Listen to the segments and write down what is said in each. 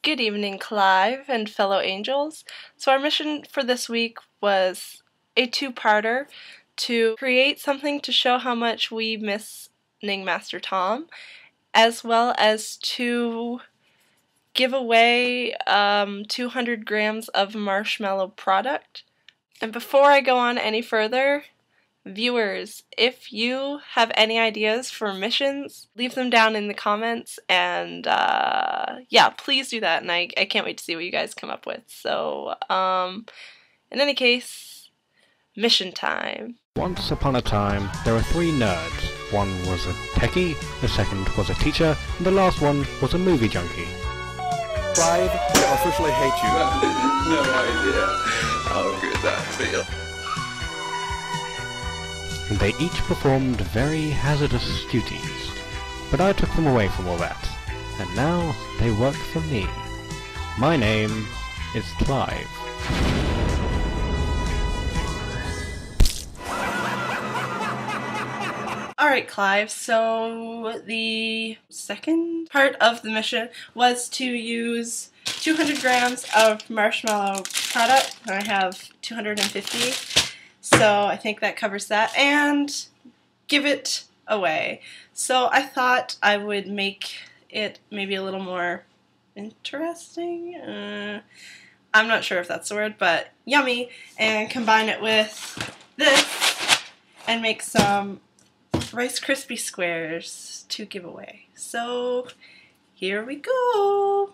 Good evening, Clive and fellow angels. So our mission for this week was a two-parter to create something to show how much we miss Ningmaster Tom, as well as to give away 200 grams of marshmallow product. And before I go on any further, viewers, if you have any ideas for missions, leave them down in the comments, and yeah, please do that, and I can't wait to see what you guys come up with. So, in any case, mission time. Once upon a time, there were 3 nerds. One was a techie, the second was a teacher, and the last one was a movie junkie. Clive, I officially hate you. No idea how good that feels. They each performed very hazardous duties, but I took them away from all that, and now they work for me. My name is Clive. Alright, Clive, so the second part of the mission was to use 200 grams of marshmallow product, and I have 250. So I think that covers that, and give it away. So I thought I would make it maybe a little more interesting. I'm not sure if that's the word, but yummy, and combine it with this and make some Rice Krispie squares to give away. So here we go.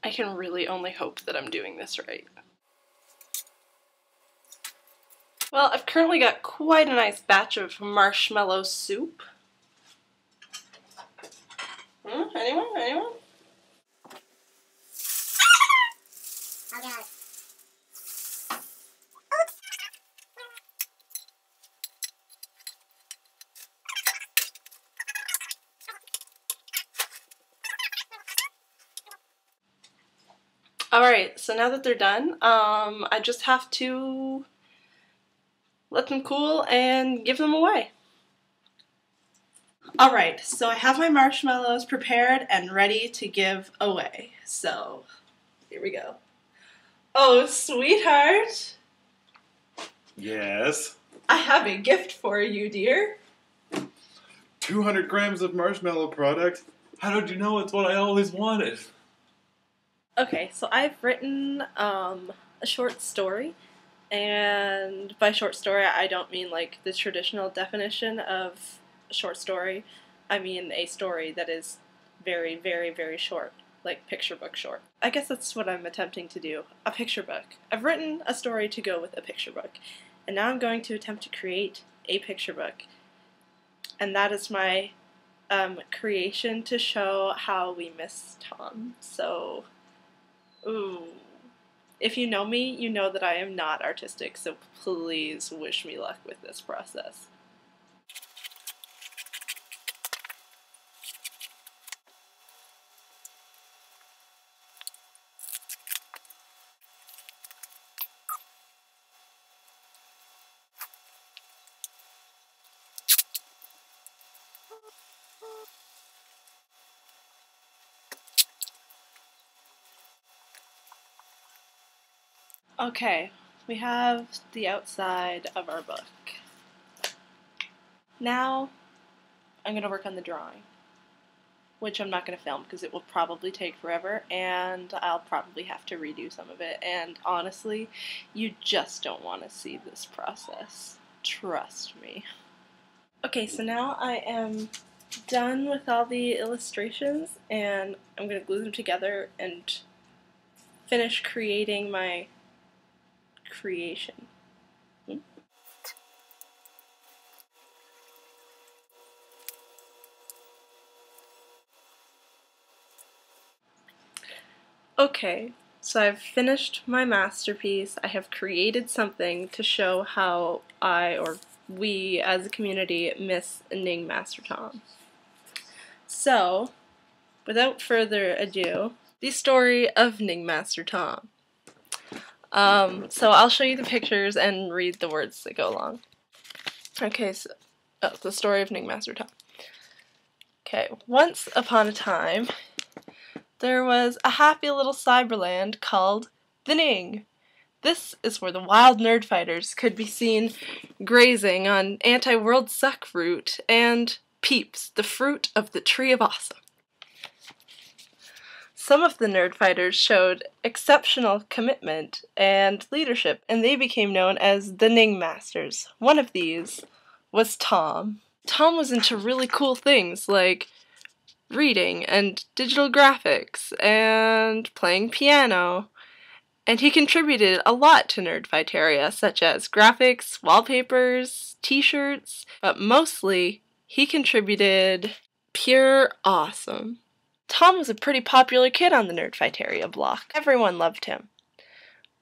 I can really only hope that I'm doing this right. Well, I've currently got quite a nice batch of marshmallow soup. Anyone? Anyone? Oh god. Alright, so now that they're done, I just have to let them cool and give them away. Alright, so I have my marshmallows prepared and ready to give away. So, here we go. Oh, sweetheart! Yes. I have a gift for you, dear. 200 grams of marshmallow product? How did you know it's what I always wanted? Okay, so I've written a short story, and by short story I don't mean like the traditional definition of a short story. I mean a story that is very, very, very short, like picture book short. I guess that's what I'm attempting to do, a picture book. I've written a story to go with a picture book, and now I'm going to attempt to create a picture book, and that is my creation to show how we miss Tom. So ooh. If you know me, you know that I am not artistic, so please wish me luck with this process. Okay, we have the outside of our book. Now, I'm going to work on the drawing, which I'm not going to film because it will probably take forever, and I'll probably have to redo some of it, and honestly, you just don't want to see this process. Trust me. Okay, so now I am done with all the illustrations, and I'm going to glue them together and finish creating my creation. Okay, so I've finished my masterpiece. I have created something to show how I, or we as a community, miss Ningmaster Tom. So, without further ado, the story of Ningmaster Tom. So I'll show you the pictures and read the words that go along. Okay, so the story of Ningmaster Tom. Okay, once upon a time, there was a happy little cyberland called the Ning. This is where the wild nerd fighters could be seen grazing on anti-world suck fruit and Peeps, the fruit of the tree of awesome. Some of the nerd fighters showed exceptional commitment and leadership, and they became known as the Ningmasters. One of these was Tom. Tom was into really cool things like reading and digital graphics and playing piano. And he contributed a lot to Nerdfighteria, such as graphics, wallpapers, t-shirts, but mostly he contributed pure awesome. Tom was a pretty popular kid on the Nerdfighteria block. Everyone loved him.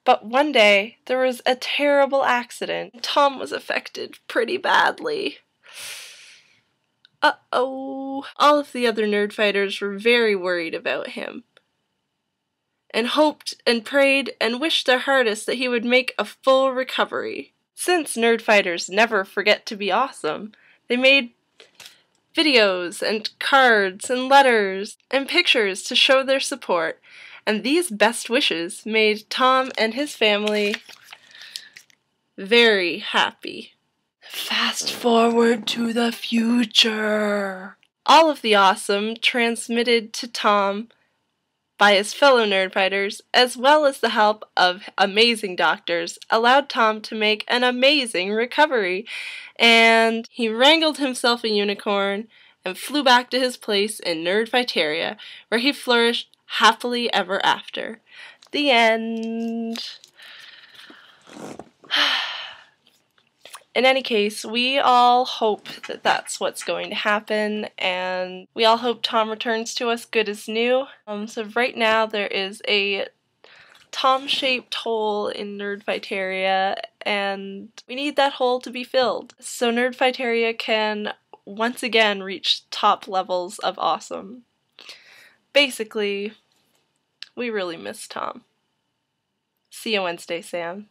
But one day, there was a terrible accident. Tom was affected pretty badly. Uh-oh. All of the other Nerdfighters were very worried about him, and hoped and prayed and wished their hardest that he would make a full recovery. Since Nerdfighters never forget to be awesome, they made videos and cards and letters and pictures to show their support, and these best wishes made Tom and his family very happy. Fast forward to the future. All of the awesome transmitted to Tom by his fellow Nerdfighters, as well as the help of amazing doctors, allowed Tom to make an amazing recovery, and he wrangled himself a unicorn and flew back to his place in Nerdfighteria, where he flourished happily ever after. The end. In any case, we all hope that that's what's going to happen, and we all hope Tom returns to us good as new. So right now there is a Tom-shaped hole in Nerdfighteria, and we need that hole to be filled, so Nerdfighteria can once again reach top levels of awesome. Basically, we really miss Tom. See you Wednesday, Sam.